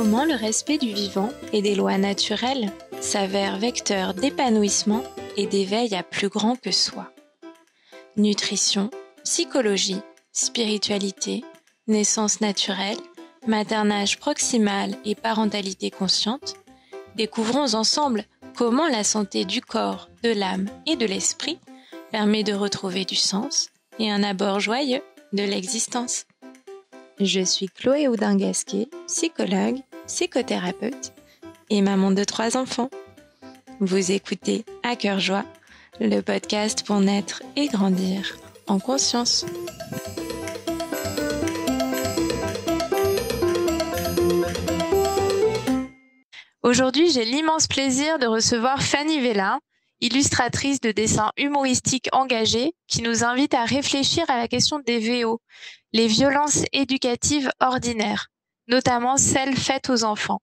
Comment le respect du vivant et des lois naturelles s'avère vecteur d'épanouissement et d'éveil à plus grand que soi. Nutrition, psychologie, spiritualité, naissance naturelle, maternage proximal et parentalité consciente, découvrons ensemble comment la santé du corps, de l'âme et de l'esprit permet de retrouver du sens et un abord joyeux de l'existence. Je suis Chloé Houdin-Gasquet, psychologue, psychothérapeute et maman de 3 enfants. Vous écoutez À Cœur Joie, le podcast pour naître et grandir en conscience. Aujourd'hui, j'ai l'immense plaisir de recevoir Fanny Vella, illustratrice de dessins humoristiques engagés, qui nous invite à réfléchir à la question des VO, les violences éducatives ordinaires, notamment celles faites aux enfants.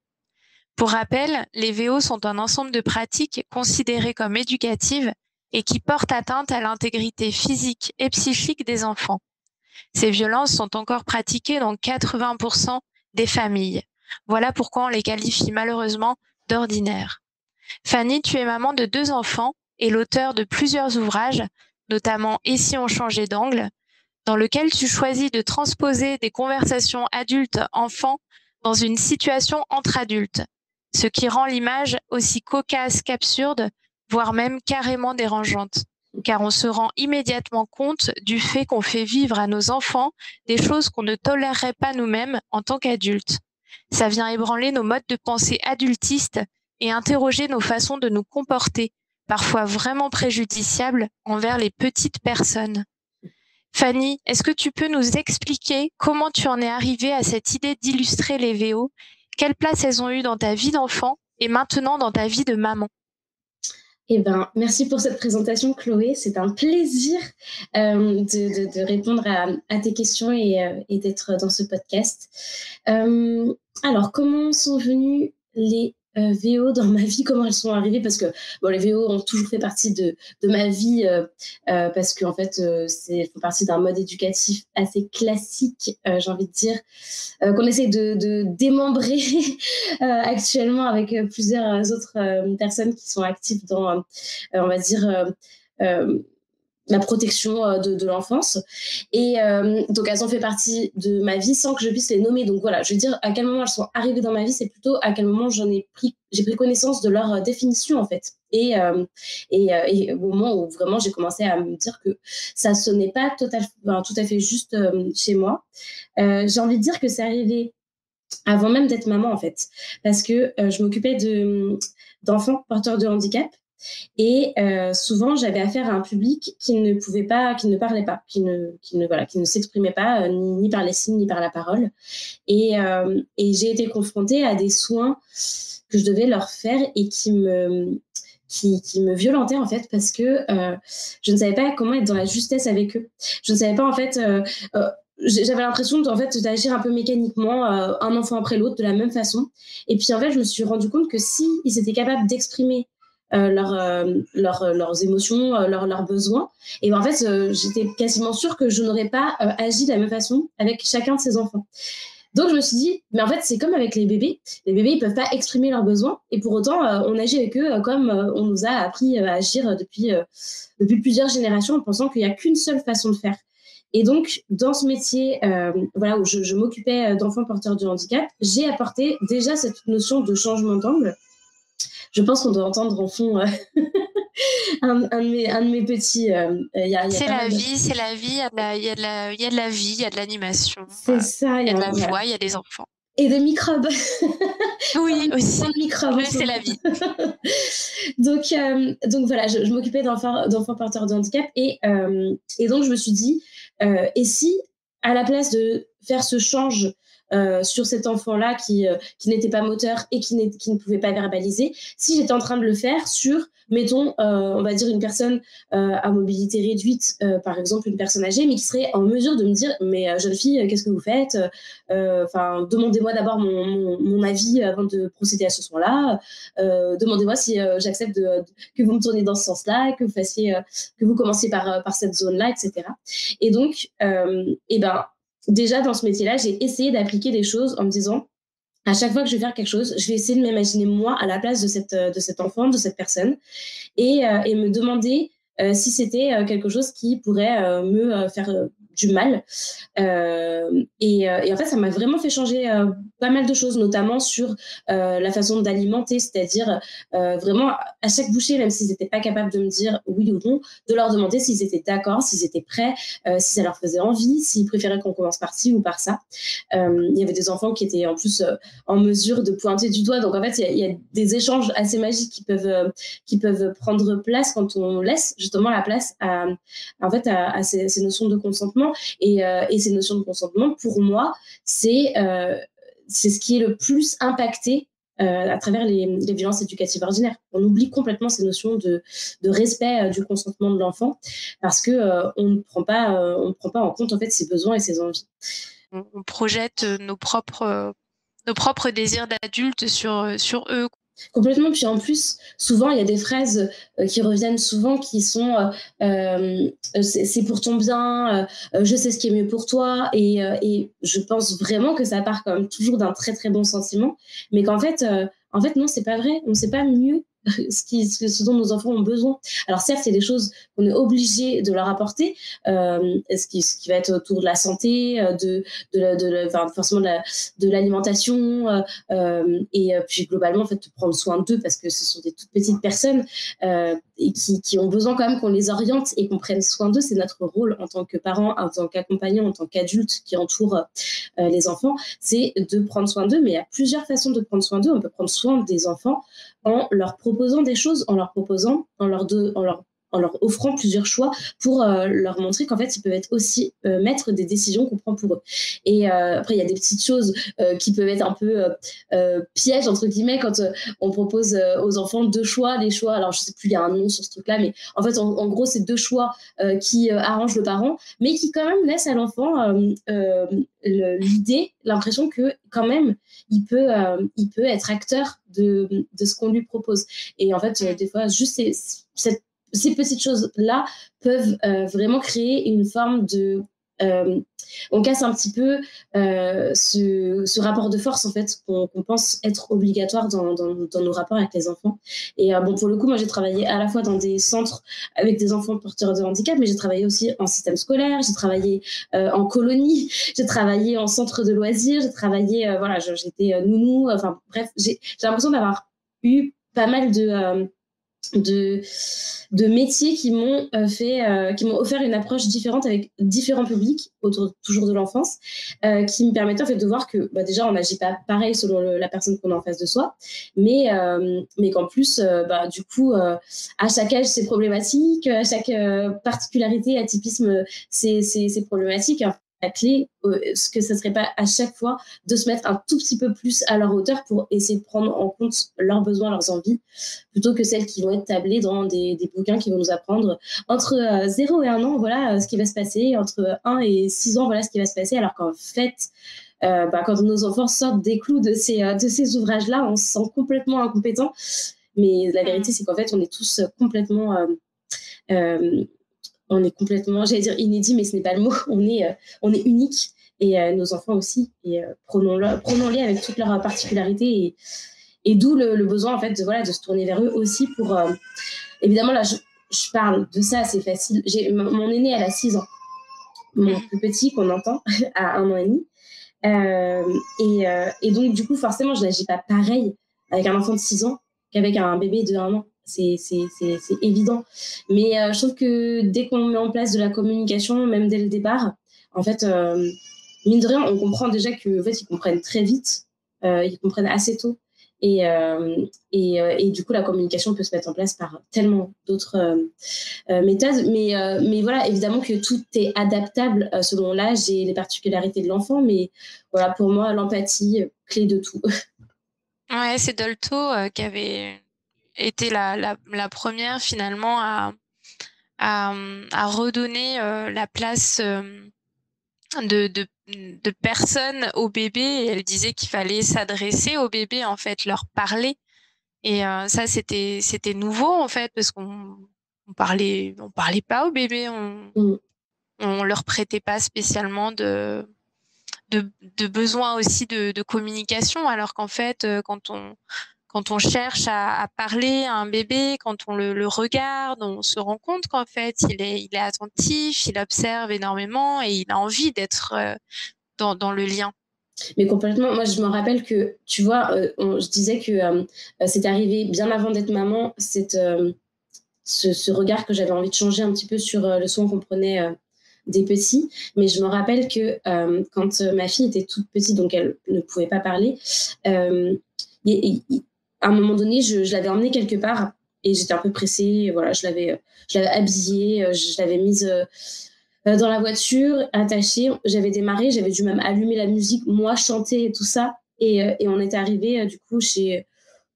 Pour rappel, les VO sont un ensemble de pratiques considérées comme éducatives et qui portent atteinte à l'intégrité physique et psychique des enfants. Ces violences sont encore pratiquées dans 80% des familles. Voilà pourquoi on les qualifie malheureusement d'ordinaires. Fanny, tu es maman de 2 enfants et l'auteur de plusieurs ouvrages, notamment Et si on changeait d'angle, dans lequel tu choisis de transposer des conversations adultes-enfants dans une situation entre adultes, ce qui rend l'image aussi cocasse qu'absurde, voire même carrément dérangeante, car on se rend immédiatement compte du fait qu'on fait vivre à nos enfants des choses qu'on ne tolérerait pas nous-mêmes en tant qu'adultes. Ça vient ébranler nos modes de pensée adultistes et interroger nos façons de nous comporter, parfois vraiment préjudiciables envers les petites personnes. Fanny, est-ce que tu peux nous expliquer comment tu en es arrivée à cette idée d'illustrer les VO? Quelle place elles ont eu dans ta vie d'enfant et maintenant dans ta vie de maman? Merci pour cette présentation, Chloé. C'est un plaisir de répondre à tes questions et d'être dans ce podcast. Alors, comment sont venues les VO dans ma vie? Comment elles sont arrivées? Parce que les VO ont toujours fait partie de ma vie parce qu'en fait, elles font partie d'un mode éducatif assez classique, j'ai envie de dire, qu'on essaie de démembrer actuellement avec plusieurs autres personnes qui sont actives dans, on va dire, la protection de l'enfance. Et donc, elles ont fait partie de ma vie sans que je puisse les nommer. Donc, voilà, je veux dire, à quel moment elles sont arrivées dans ma vie, c'est plutôt à quel moment j'ai pris connaissance de leur définition, en fait. Et au moment où vraiment j'ai commencé à me dire que ça sonnait pas tout à fait juste chez moi. J'ai envie de dire que c'est arrivé avant même d'être maman, en fait, parce que je m'occupais d'enfants porteurs de handicap. Et souvent, j'avais affaire à un public qui ne parlait pas, qui ne s'exprimait pas, ni par les signes, ni par la parole. Et j'ai été confrontée à des soins que je devais leur faire et qui me violentaient, en fait, parce que je ne savais pas comment être dans la justesse avec eux. Je ne savais pas, en fait... j'avais l'impression d'agir un peu mécaniquement, un enfant après l'autre, de la même façon. Et puis, en fait, je me suis rendu compte que s'ils étaient capables d'exprimer leurs émotions, leurs besoins, et en fait, j'étais quasiment sûre que je n'aurais pas agi de la même façon avec chacun de ces enfants. Donc, je me suis dit, mais en fait, c'est comme avec les bébés. Les bébés, ils peuvent pas exprimer leurs besoins, et pour autant, on agit avec eux comme on nous a appris à agir depuis plusieurs générations, en pensant qu'il n'y a qu'une seule façon de faire. Et donc, dans ce métier où je m'occupais d'enfants porteurs de handicap, j'ai apporté déjà cette notion de changement d'angle. Je pense qu'on doit entendre en fond un de mes petits... C'est la vie, il y a de la vie, il y a de l'animation. C'est ça. Il y a de la voix, il y a des enfants. Et des microbes. Oui, aussi. Microbes. C'est la vie. Donc voilà, je m'occupais d'enfants porteurs de handicap. Et donc, je me suis dit, et si, à la place de faire ce change sur cet enfant-là qui n'était pas moteur et qui ne pouvait pas verbaliser, si j'étais en train de le faire sur, mettons, on va dire une personne à mobilité réduite, par exemple une personne âgée, mais qui serait en mesure de me dire, mais jeune fille, qu'est-ce que vous faites? Demandez-moi d'abord mon avis avant de procéder à ce soin-là. Demandez-moi si j'accepte que vous me tourniez dans ce sens-là, que vous commenciez par cette zone-là, etc. Et donc, déjà, dans ce métier-là, j'ai essayé d'appliquer des choses en me disant, À chaque fois que je vais faire quelque chose, je vais essayer de m'imaginer moi à la place de cet enfant, de cette personne, et me demander si c'était quelque chose qui pourrait me faire du mal. Et en fait, ça m'a vraiment fait changer pas mal de choses, notamment sur la façon d'alimenter, c'est-à-dire vraiment à chaque bouchée, même s'ils n'étaient pas capables de me dire oui ou non, de leur demander s'ils étaient d'accord, s'ils étaient prêts, si ça leur faisait envie, s'ils préféraient qu'on commence par ci ou par ça. Il y avait des enfants qui étaient en plus en mesure de pointer du doigt. Donc en fait, il y a des échanges assez magiques qui peuvent prendre place quand on laisse justement la place en fait, à ces notions de consentement. Et ces notions de consentement, pour moi, c'est ce qui est le plus impacté à travers les violences éducatives ordinaires. On oublie complètement ces notions de respect du consentement de l'enfant parce que on ne prend pas en compte en fait ses besoins et ses envies. On projette nos propres désirs d'adultes sur eux. Complètement. Puis en plus, souvent, il y a des phrases qui reviennent souvent qui sont c'est pour ton bien, je sais ce qui est mieux pour toi. Et je pense vraiment que ça part quand même toujours d'un très très bon sentiment, mais en fait non, c'est pas vrai. On sait pas mieux ce dont nos enfants ont besoin. Alors certes, il y a des choses qu'on est obligé de leur apporter, ce qui va être autour de la santé, enfin, forcément de l'alimentation, et puis globalement en fait de prendre soin d'eux parce que ce sont des toutes petites personnes et qui ont besoin quand même qu'on les oriente et qu'on prenne soin d'eux. C'est notre rôle en tant que parents, en tant qu'accompagnants, en tant qu'adultes qui entourent les enfants, c'est de prendre soin d'eux. Mais il y a plusieurs façons de prendre soin d'eux. On peut prendre soin des enfants en leur proposant des choses, en leur offrant plusieurs choix pour leur montrer qu'en fait, ils peuvent être aussi maîtres des décisions qu'on prend pour eux. Et après, il y a des petites choses qui peuvent être un peu pièges, entre guillemets, quand on propose aux enfants deux choix. Les choix, alors je sais plus, il y a un nom sur ce truc-là, mais en fait, en gros, c'est deux choix qui arrangent le parent, mais qui quand même laissent à l'enfant l'idée, l'impression que quand même, il peut être acteur de ce qu'on lui propose. Et en fait, des fois, juste ces petites choses-là peuvent vraiment créer une forme de... on casse un petit peu ce rapport de force en fait qu'on pense être obligatoire dans nos rapports avec les enfants. Et bon, pour le coup, moi j'ai travaillé à la fois dans des centres avec des enfants porteurs de handicap, mais j'ai travaillé aussi en système scolaire, j'ai travaillé en colonie, j'ai travaillé en centre de loisirs, j'ai travaillé, voilà, j'étais nounou, enfin bref, j'ai l'impression d'avoir eu pas mal de, de métiers qui m'ont offert une approche différente avec différents publics autour toujours de l'enfance, qui me permettaient en fait de voir que bah, déjà on n'agit pas pareil selon la personne qu'on a en face de soi, mais qu'en plus bah, du coup à chaque âge c'est problématique, à chaque particularité, atypisme c'est problématique. La clé, ce que ce serait pas à chaque fois de se mettre un tout petit peu plus à leur hauteur pour essayer de prendre en compte leurs besoins, leurs envies, plutôt que celles qui vont être tablées dans des bouquins qui vont nous apprendre entre 0 et 1 an, voilà ce qui va se passer, entre 1 et 6 ans, voilà ce qui va se passer, alors qu'en fait, bah, quand nos enfants sortent des clous de ces ouvrages-là, on se sent complètement incompétent. Mais la vérité, c'est qu'en fait, on est tous complètement... on est complètement, j'allais dire inédit, mais ce n'est pas le mot, on est unique, et nos enfants aussi, et prenons-les avec toutes leurs particularités, et d'où le besoin en fait voilà, de se tourner vers eux aussi pour évidemment là je parle de ça, c'est facile. Mon aîné elle a 6 ans, mon plus petit qu'on entend a 1 an et demi, et donc du coup forcément je n'agis pas pareil avec un enfant de 6 ans qu'avec un bébé de 1 an, c'est évident, mais je trouve que dès qu'on met en place de la communication, même dès le départ, en fait mine de rien on comprend déjà que en fait ils comprennent très vite, ils comprennent assez tôt, et du coup la communication peut se mettre en place par tellement d'autres méthodes, mais voilà, évidemment que tout est adaptable selon l'âge et les particularités de l'enfant, mais voilà, pour moi l'empathie, clé de tout. Ouais, c'est Dolto qui avait été la première finalement à redonner la place de personnes au bébé, et elle disait qu'il fallait s'adresser au bébé en fait, leur parler. Et ça c'était nouveau en fait, parce on parlait pas au bébé, on leur prêtait pas spécialement de besoin aussi de communication, alors qu'en fait, quand on cherche à parler à un bébé, quand on le regarde, on se rend compte qu'en fait, il est attentif, il observe énormément et il a envie d'être dans le lien. Mais complètement. Moi, je me rappelle que, tu vois, je disais que c'est arrivé bien avant d'être maman, ce regard que j'avais envie de changer un petit peu sur le soin qu'on prenait des petits. Mais je me rappelle que quand ma fille était toute petite, donc elle ne pouvait pas parler, euh, à un moment donné, je l'avais emmenée quelque part et j'étais un peu pressée. Voilà, je l'avais habillée, je l'avais mise dans la voiture, attachée. J'avais démarré, j'avais dû même allumer la musique, moi chanter et tout ça. Et on était arrivé du coup chez,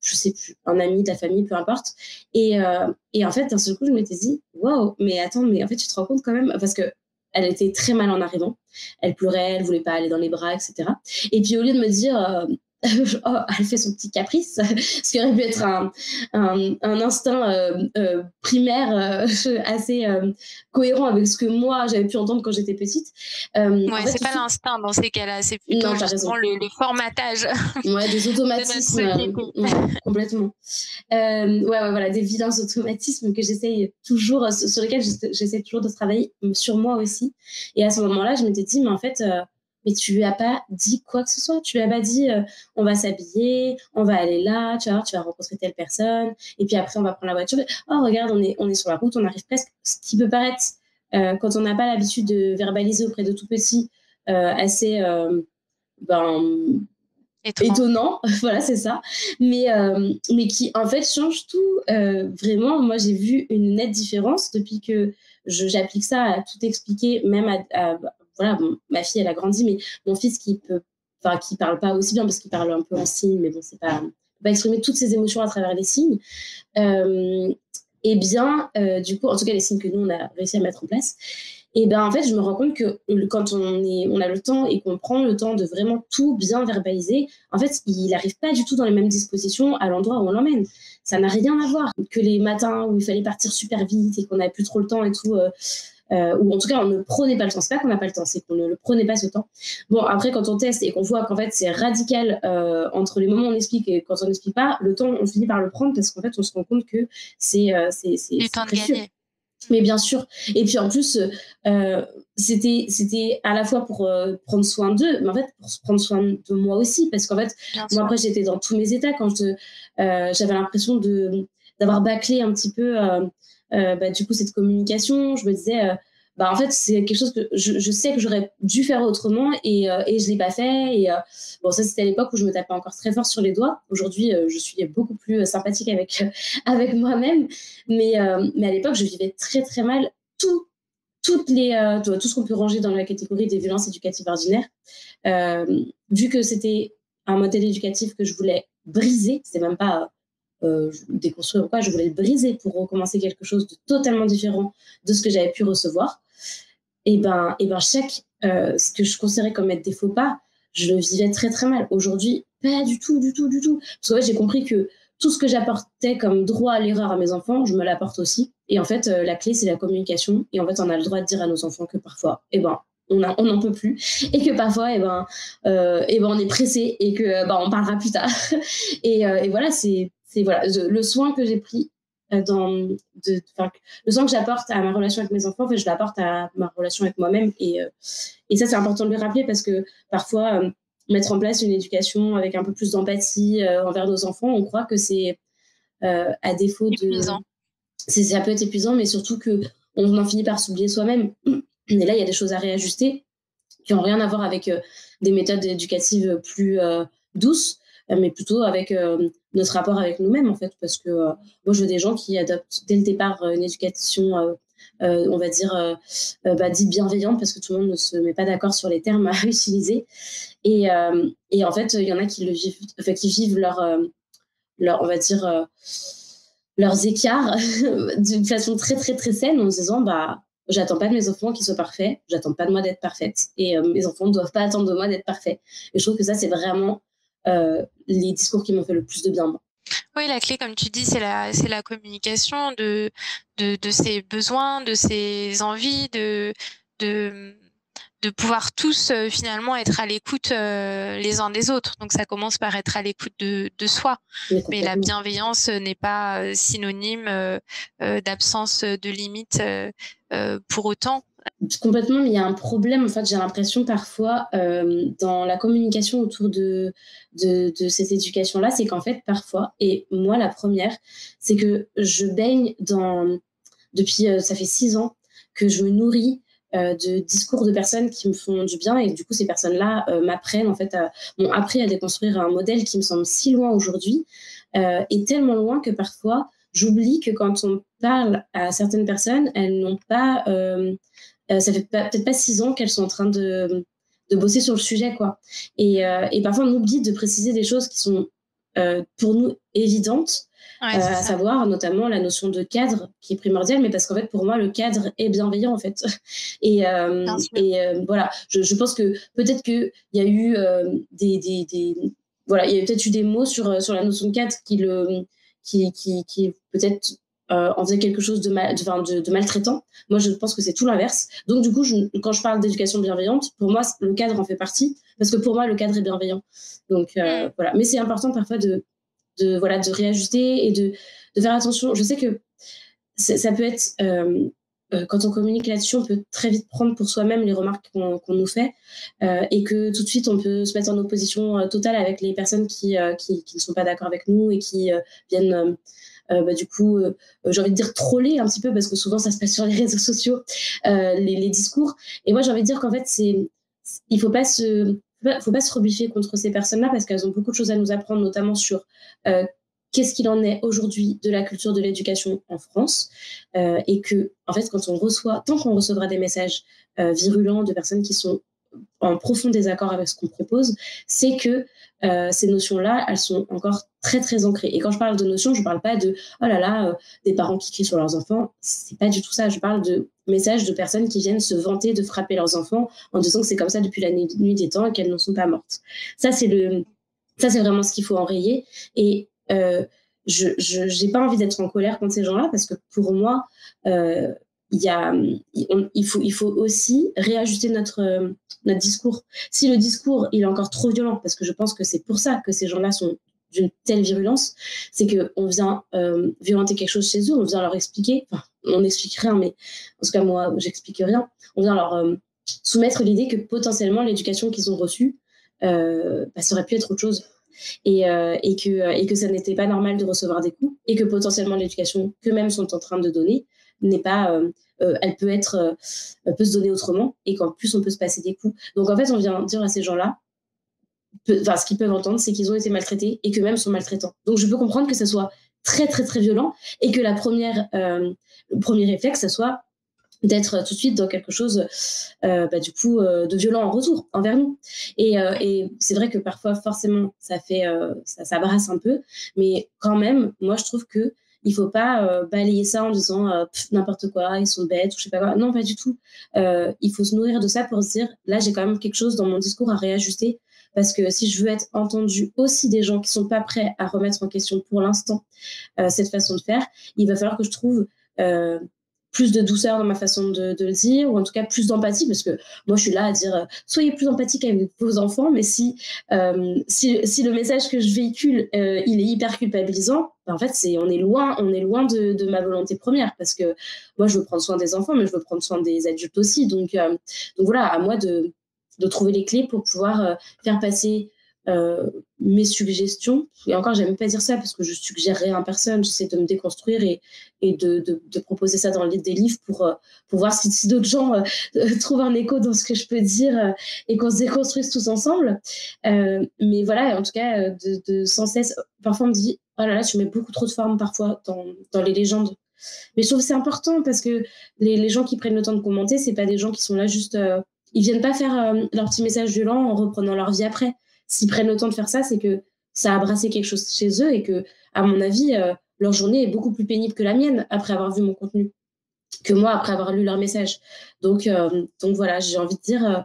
je sais plus, un ami de la famille, peu importe. Et en fait, d'un seul coup, je m'étais dit, waouh, mais attends, mais en fait, tu te rends compte quand même, parce que elle était très mal en arrivant. Elle pleurait, elle voulait pas aller dans les bras, etc. Et puis au lieu de me dire, oh, elle fait son petit caprice, ce qui aurait pu être un instinct primaire assez cohérent avec ce que moi j'avais pu entendre quand j'étais petite. Ouais, En fait, c'est pas l'instinct dans ces cas-là, c'est plutôt non, t'as justement raison. le formatage Ouais, des de notre automatismes, société. ouais, complètement. Ouais, voilà, des vilains automatismes que j'essaye toujours, sur lesquels j'essaie toujours de travailler sur moi aussi. Et à ce moment-là, je m'étais dit, mais en fait, mais tu lui as pas dit quoi que ce soit. Tu lui as pas dit, on va s'habiller, on va aller là, tu vas voir, tu vas rencontrer telle personne, et puis après, on va prendre la voiture. Oh, regarde, on est sur la route, on arrive presque. Ce qui peut paraître, quand on n'a pas l'habitude de verbaliser auprès de tout petits, assez, ben, Étrange. étonnant, voilà, c'est ça, mais qui en fait change tout. Vraiment, moi j'ai vu une nette différence depuis que j'applique ça à tout expliquer, même voilà, bon, ma fille elle a grandi, mais mon fils qui parle pas aussi bien parce qu'il parle un peu en signes, mais bon, c'est pas, il peut pas exprimer toutes ses émotions à travers les signes. Euh, et bien, du coup, en tout cas les signes que nous on a réussi à mettre en place, et ben en fait, je me rends compte que quand on a le temps et qu'on prend le temps de vraiment tout bien verbaliser, en fait, il n'arrive pas du tout dans les mêmes dispositions à l'endroit où on l'emmène. Ça n'a rien à voir que les matins où il fallait partir super vite et qu'on n'avait plus trop le temps et tout, ou en tout cas on ne prenait pas le temps. C'est pas qu'on n'a pas le temps, c'est qu'on ne le prenait pas ce temps. Bon, après quand on teste et qu'on voit qu'en fait c'est radical entre les moments où on explique et quand on n'explique pas, le temps on finit par le prendre parce qu'en fait on se rend compte que Du c'est temps de précieux. gagner. Mais bien sûr. Et puis en plus, c'était à la fois pour prendre soin d'eux, mais en fait pour prendre soin de moi aussi, parce qu'en fait, Bien moi sûr. après j'étais dans tous mes états quand j'avais l'impression d'avoir bâclé un petit peu, bah, du coup cette communication. Je me disais, bah en fait c'est quelque chose que je sais que j'aurais dû faire autrement et je l'ai pas fait. Et bon, ça c'était à l'époque où je me tapais encore très fort sur les doigts. Aujourd'hui, je suis beaucoup plus sympathique avec moi-même. Mais à l'époque, je vivais très très mal tout, tout ce qu'on peut ranger dans la catégorie des violences éducatives ordinaires. Vu que c'était un modèle éducatif que je voulais briser, c'était même pas déconstruire ou quoi, je voulais le briser pour recommencer quelque chose de totalement différent de ce que j'avais pu recevoir. Et ben chaque, ce que je considérais comme être des faux pas, je le vivais très très mal. Aujourd'hui, pas du tout, du tout, du tout. Parce que ouais, j'ai compris que tout ce que j'apportais comme droit à l'erreur à mes enfants, je me l'apporte aussi. Et en fait, la clé, c'est la communication. Et en fait, on a le droit de dire à nos enfants que parfois, eh ben, on n'en peut plus. Et que parfois, eh ben, on est pressé et que on parlera plus tard. Et voilà, voilà, le soin que j'ai pris le soin que j'apporte à ma relation avec mes enfants, en fait, je l'apporte à ma relation avec moi-même. Et ça, c'est important de le rappeler parce que parfois, mettre en place une éducation avec un peu plus d'empathie envers nos enfants, on croit que c'est à défaut de. Épuisant. Ça peut être épuisant, mais surtout qu'on en finit par s'oublier soi-même. Et là, il y a des choses à réajuster qui n'ont rien à voir avec des méthodes éducatives plus douces, mais plutôt avec notre rapport avec nous-mêmes, en fait. Parce que moi, je veux des gens qui adoptent dès le départ une éducation, on va dire, dite bienveillante, parce que tout le monde ne se met pas d'accord sur les termes à utiliser. Et en fait, il y en a qui le vivent, enfin, qui vivent on va dire, leurs écarts d'une façon très, très, très saine en se disant, bah, j'attends pas de mes enfants qu'ils soient parfaits, j'attends pas de moi d'être parfaite, et mes enfants ne doivent pas attendre de moi d'être parfait. Et je trouve que ça, c'est vraiment les discours qui m'ont fait le plus de bien. Moi. Oui, la clé, comme tu dis, c'est la communication de ses besoins, de ses envies, de de pouvoir tous finalement être à l'écoute les uns des autres. Donc ça commence par être à l'écoute de soi. Mais la bienveillance n'est pas synonyme d'absence de limites pour autant. Complètement, mais il y a un problème, en fait, j'ai l'impression parfois dans la communication autour de cette éducation-là, c'est qu'en fait, parfois, et moi la première, c'est que je baigne depuis, ça fait 6 ans, que je me nourris de discours de personnes qui me font du bien, et du coup, ces personnes-là m'apprennent, en fait, m'ont appris à déconstruire un modèle qui me semble si loin aujourd'hui, et tellement loin que parfois, j'oublie que quand on parle à certaines personnes, elles n'ont pas... ça fait peut-être pas 6 ans qu'elles sont en train de bosser sur le sujet, quoi. Et parfois, on oublie de préciser des choses qui sont pour nous évidentes, à savoir notamment la notion de cadre qui est primordiale, mais parce qu'en fait, pour moi, le cadre est bienveillant, en fait. Et voilà, je pense que peut-être qu'il y a eu voilà, il y a peut-être eu des mots sur la notion de cadre qui peut-être en faisait quelque chose de maltraitant. Moi, je pense que c'est tout l'inverse. Donc, du coup, quand je parle d'éducation bienveillante, pour moi, le cadre en fait partie, parce que pour moi, le cadre est bienveillant. Donc, voilà. Mais c'est important parfois de réajuster et de faire attention. Je sais que ça peut être... quand on communique là-dessus, on peut très vite prendre pour soi-même les remarques qu'on nous fait, et que tout de suite, on peut se mettre en opposition totale avec les personnes qui ne sont pas d'accord avec nous et qui viennent... du coup, j'ai envie de dire troller un petit peu, parce que souvent ça se passe sur les réseaux sociaux, les discours. Et moi, j'ai envie de dire qu'en fait, il faut pas se rebiffer contre ces personnes-là, parce qu'elles ont beaucoup de choses à nous apprendre, notamment sur qu'est-ce qu'il en est aujourd'hui de la culture de l'éducation en France, et que, en fait, tant qu'on recevra des messages virulents de personnes qui sont en profond désaccord avec ce qu'on propose, c'est que ces notions-là, elles sont encore très, très ancrées. Et quand je parle de notions, je ne parle pas de « oh là là, des parents qui crient sur leurs enfants ». C'est pas du tout ça. Je parle de messages de personnes qui viennent se vanter de frapper leurs enfants en disant que c'est comme ça depuis la nuit des temps et qu'elles n'en sont pas mortes. Ça, c'est vraiment ce qu'il faut enrayer. Et je n'ai pas envie d'être en colère contre ces gens-là, parce que pour moi, il faut aussi réajuster notre discours. Si le discours il est encore trop violent, parce que je pense que c'est pour ça que ces gens-là sont d'une telle virulence, c'est qu'on vient violenter quelque chose chez eux, on vient leur expliquer, enfin, on n'explique rien, mais en tout cas moi j'explique rien, on vient leur soumettre l'idée que potentiellement l'éducation qu'ils ont reçue ça aurait pu être autre chose. Et que ça n'était pas normal de recevoir des coups, et que potentiellement l'éducation qu'eux-mêmes sont en train de donner n'est pas... elle peut se donner autrement, et qu'en plus on peut se passer des coups. Donc en fait, on vient dire à ces gens-là, ce qu'ils peuvent entendre, c'est qu'ils ont été maltraités et qu'eux-mêmes sont maltraitants. Donc je peux comprendre que ça soit très très très violent, et que le premier réflexe, ça soit d'être tout de suite dans quelque chose de violent en retour envers nous. Et c'est vrai que parfois, forcément, ça brasse un peu, mais quand même, moi je trouve que il faut pas balayer ça en disant n'importe quoi, ils sont bêtes ou je sais pas quoi. Non, pas du tout. Il faut se nourrir de ça pour se dire, là j'ai quand même quelque chose dans mon discours à réajuster, parce que si je veux être entendue aussi des gens qui sont pas prêts à remettre en question pour l'instant cette façon de faire, il va falloir que je trouve plus de douceur dans ma façon de le dire, ou en tout cas plus d'empathie, parce que moi je suis là à dire soyez plus empathique avec vos enfants, mais si le message que je véhicule il est hyper culpabilisant, en fait on est loin de ma volonté première, parce que moi je veux prendre soin des enfants, mais je veux prendre soin des adultes aussi, donc voilà, à moi de trouver les clés pour pouvoir faire passer mes suggestions. Et encore, j'aime pas dire ça, parce que je suggère rien à personne, j'essaie de me déconstruire et de proposer ça dans des livres pour voir si d'autres gens trouvent un écho dans ce que je peux dire, et qu'on se déconstruise tous ensemble. Mais voilà, en tout cas, de sans cesse, parfois on me dit oh là là, tu mets beaucoup trop de forme parfois dans les légendes. Mais je trouve que c'est important, parce que les gens qui prennent le temps de commenter, c'est pas des gens qui sont là juste ils viennent pas faire leur petit message violent en reprenant leur vie après. S'ils prennent le temps de faire ça, c'est que ça a brassé quelque chose chez eux, et que, à mon avis, leur journée est beaucoup plus pénible que la mienne après avoir vu mon contenu, que moi après avoir lu leur message. Donc voilà, j'ai envie de dire,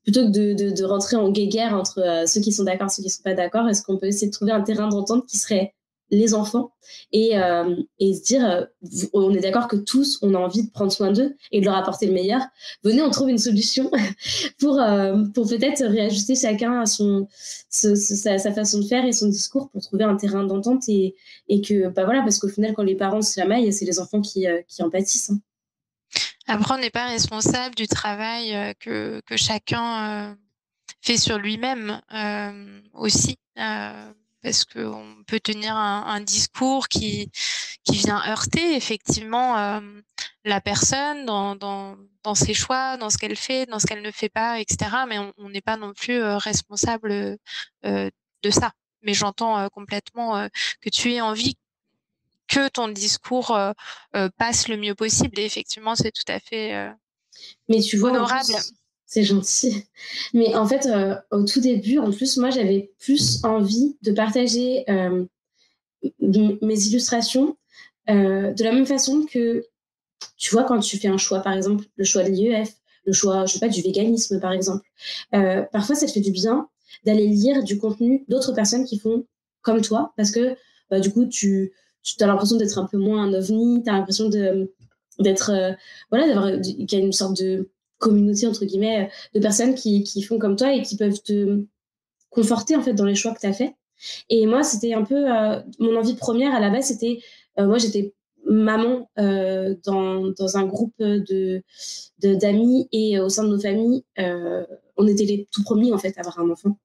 plutôt que de rentrer en guéguerre entre ceux qui sont d'accord et ceux qui sont pas d'accord, est-ce qu'on peut essayer de trouver un terrain d'entente qui serait les enfants et se dire, on est d'accord que tous, on a envie de prendre soin d'eux et de leur apporter le meilleur. Venez, on trouve une solution pour peut-être réajuster chacun à sa façon de faire et son discours pour trouver un terrain d'entente et que, bah voilà, parce qu'au final, quand les parents se chamaillent, c'est les enfants qui en pâtissent. Hein. Après, on n'est pas responsable du travail que chacun fait sur lui-même aussi. Parce qu'on peut tenir un discours qui vient heurter effectivement la personne dans ses choix, dans ce qu'elle fait, dans ce qu'elle ne fait pas, etc. Mais on n'est pas non plus responsable de ça. Mais j'entends complètement que tu aies envie que ton discours passe le mieux possible. Et effectivement, c'est tout à fait Mais tu vois, honorable. C'est gentil. Mais en fait, au tout début, en plus, moi, j'avais plus envie de partager mes illustrations de la même façon que, tu vois, quand tu fais un choix, par exemple, le choix de l'IEF, le choix, je sais pas, du véganisme, par exemple. Parfois, ça te fait du bien d'aller lire du contenu d'autres personnes qui font comme toi, parce que, bah, du coup, tu as l'impression d'être un peu moins un ovni, tu as l'impression d'être, voilà, qu'il y a une sorte de communauté, entre guillemets, de personnes qui font comme toi et qui peuvent te conforter, en fait, dans les choix que tu as faits. Et moi, c'était un peu mon envie première à la base, c'était moi, j'étais maman dans un groupe d'amis et au sein de nos familles, on était les tout premiers en fait à avoir un enfant.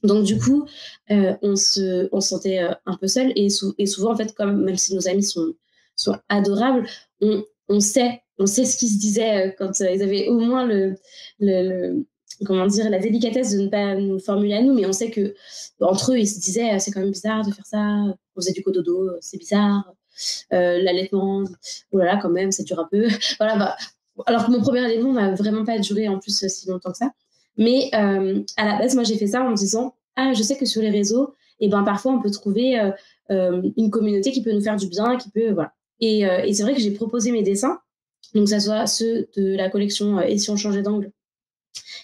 Donc du coup, on se sentait un peu seul et souvent en fait, comme même si nos amis sont adorables, on sait ce qu'ils se disaient quand ils avaient au moins le comment dire, la délicatesse de ne pas nous formuler à nous, mais on sait que entre eux ils se disaient c'est quand même bizarre de faire ça, on faisait du cododo, c'est bizarre, l'allaitement, oh là là quand même ça dure un peu, voilà bah, alors que mon premier allaitement n'a vraiment pas duré en plus si longtemps que ça. Mais à la base, moi, j'ai fait ça en me disant ah, je sais que sur les réseaux, et ben parfois on peut trouver une communauté qui peut nous faire du bien, qui peut voilà. Et c'est vrai que j'ai proposé mes dessins, donc ça soit ceux de la collection Et si on changeait d'angle,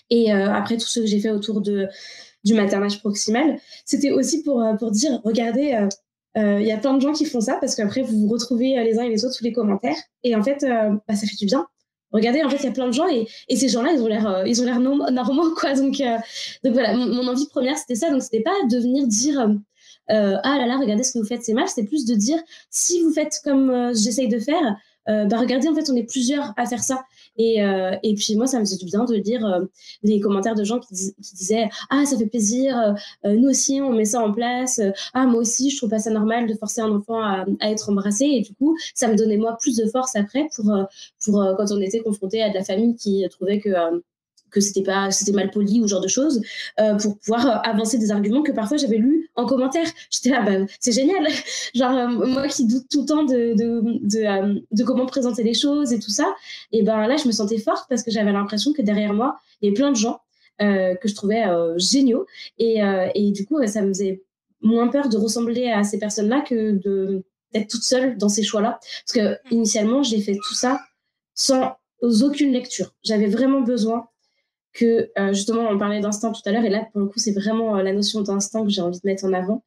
et après tous ceux que j'ai fait autour du maternage proximal, c'était aussi pour dire regardez. Il y a plein de gens qui font ça parce qu'après vous vous retrouvez les uns et les autres sous les commentaires et en fait bah, ça fait du bien. Regardez, en fait, il y a plein de gens et ces gens-là, ils ont l'air normaux, quoi. Donc voilà, mon envie première, c'était ça. Donc, c'était pas de venir dire ah là là, regardez ce que vous faites, c'est mal. C'était plus de dire si vous faites comme j'essaye de faire, bah regardez, en fait, on est plusieurs à faire ça. Et puis moi, ça me faisait du bien de lire des commentaires de gens qui disaient ah, ça fait plaisir, nous aussi, on met ça en place. Ah, moi aussi, je trouve pas ça normal de forcer un enfant à être embrassé. Et du coup, ça me donnait moi plus de force après pour quand on était confronté à de la famille qui trouvait que c'était mal poli ou ce genre de choses, pour pouvoir avancer des arguments que parfois j'avais lus en commentaire. J'étais là, bah, c'est génial. Genre, moi qui doute tout le temps de comment présenter les choses et tout ça, et ben là, je me sentais forte parce que j'avais l'impression que derrière moi, il y avait plein de gens que je trouvais géniaux. Et du coup, ça me faisait moins peur de ressembler à ces personnes-là que d'être toute seule dans ces choix-là. Parce que initialement, j'ai fait tout ça sans aucune lecture. J'avais vraiment besoin que, justement, on parlait d'instinct tout à l'heure, et là, pour le coup, c'est vraiment la notion d'instinct que j'ai envie de mettre en avant.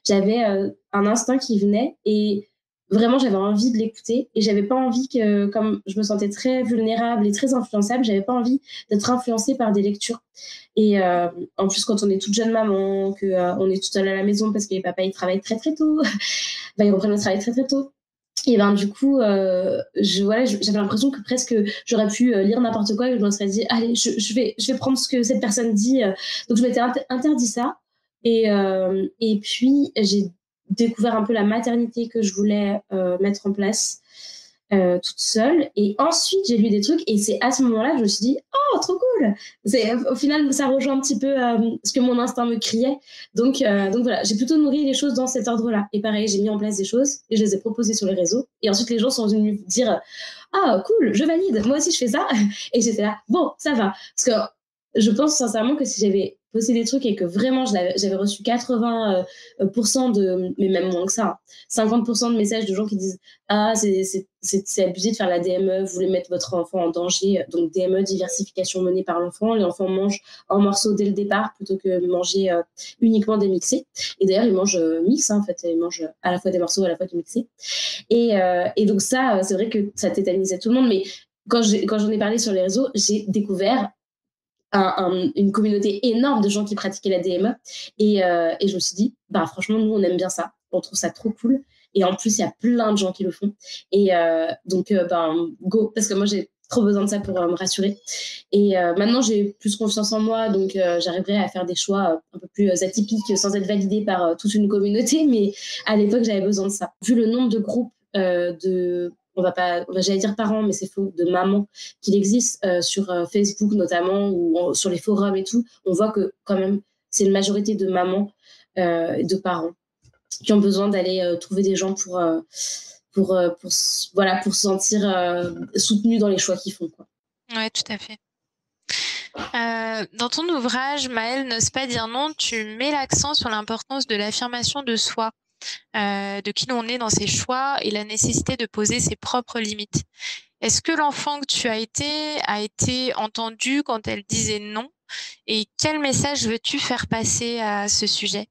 J'avais un instinct qui venait, et vraiment, j'avais envie de l'écouter, et j'avais pas envie que, comme je me sentais très vulnérable et très influençable, j'avais pas envie d'être influencée par des lectures. Et en plus, quand on est toute jeune maman, qu'on est toute seule à la maison parce que les papas, ils travaillent très très tôt, bah, ils reprennent le travail très très tôt. Et ben du coup, j'avais l'impression que presque j'aurais pu lire n'importe quoi et je me serais dit allez, je vais prendre ce que cette personne dit. Donc je m'étais interdit ça. Et puis j'ai découvert un peu la maternité que je voulais mettre en place toute seule. Et ensuite j'ai lu des trucs et c'est à ce moment-là que je me suis dit oh trop cool. Au final ça rejoint un petit peu ce que mon instinct me criait. Donc voilà, j'ai plutôt nourri les choses dans cet ordre-là. Et pareil, j'ai mis en place des choses et je les ai proposées sur les réseaux. Et ensuite les gens sont venus me dire ah cool, je valide, moi aussi je fais ça. Et j'étais là bon ça va, parce que je pense sincèrement que si j'avais posté des trucs et que vraiment j'avais reçu 80% mais même moins que ça, hein, 50% de messages de gens qui disent ah c'est abusé de faire la DME, vous voulez mettre votre enfant en danger, donc DME, diversification menée par l'enfant, les enfants mangent en morceaux dès le départ plutôt que manger uniquement des mixés, et d'ailleurs ils mangent mix, hein, en fait ils mangent à la fois des morceaux à la fois du mixé, et donc ça c'est vrai que ça tétanisait tout le monde, mais quand j'en ai parlé sur les réseaux, j'ai découvert une communauté énorme de gens qui pratiquaient la DME, et je me suis dit bah franchement nous on aime bien ça, on trouve ça trop cool, et en plus il y a plein de gens qui le font, et donc go, parce que moi j'ai trop besoin de ça pour me rassurer, et maintenant j'ai plus confiance en moi, donc j'arriverai à faire des choix un peu plus atypiques sans être validée par toute une communauté, mais à l'époque j'avais besoin de ça, vu le nombre de groupes j'allais dire parents, mais c'est faux, de mamans qu'il existe sur Facebook notamment, ou sur les forums et tout, on voit que quand même c'est une majorité de mamans et de parents qui ont besoin d'aller trouver des gens pour se sentir soutenus dans les choix qu'ils font, quoi. Ouais, tout à fait. Dans ton ouvrage, Maëlle n'ose pas dire non, tu mets l'accent sur l'importance de l'affirmation de soi, de qui l'on est dans ses choix et la nécessité de poser ses propres limites. Est-ce que l'enfant que tu as été entendu quand elle disait non, et quel message veux-tu faire passer à ce sujet?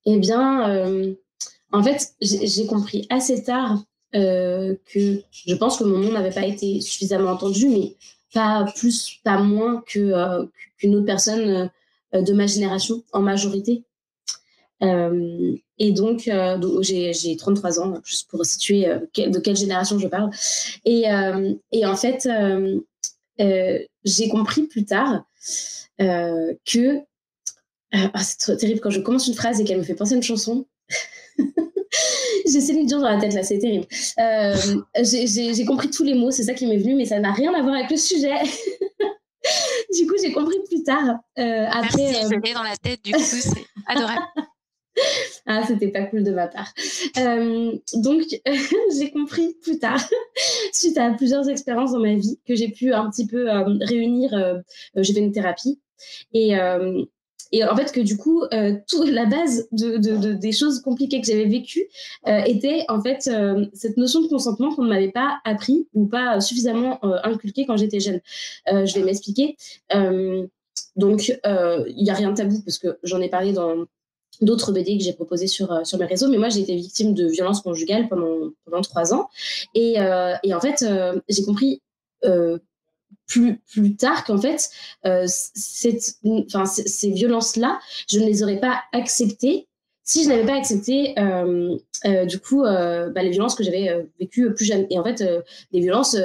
Eh bien, en fait, j'ai compris assez tard que je pense que mon nom n'avait pas été suffisamment entendu, mais pas plus, pas moins qu'une autre personne de ma génération, en majorité. Et donc j'ai 33 ans, juste pour situer de quelle génération je parle. Et en fait, j'ai compris plus tard que... c'est trop terrible quand je commence une phrase et qu'elle me fait penser à une chanson. J'essaie de me dire dans la tête, là, c'est terrible. J'ai compris tous les mots, c'est ça qui m'est venu, mais ça n'a rien à voir avec le sujet. Du coup, j'ai compris plus tard. Après, merci, je l'ai dans la tête, du coup, c'est adorable. Ah, c'était pas cool de ma part. Donc, j'ai compris plus tard, suite à plusieurs expériences dans ma vie, que j'ai pu un petit peu réunir. J'ai fait une thérapie. Et en fait, que du coup, la base des choses compliquées que j'avais vécues était en fait cette notion de consentement qu'on ne m'avait pas appris ou pas suffisamment inculqué quand j'étais jeune. Je vais m'expliquer. Donc, il n'y a rien de tabou parce que j'en ai parlé dans d'autres BD que j'ai proposés sur mes réseaux, mais moi j'ai été victime de violences conjugales pendant 3 ans, et en fait j'ai compris plus tard qu'en fait ces violences-là, je ne les aurais pas acceptées si je n'avais pas accepté du coup les violences que j'avais vécues plus jeune, et en fait des violences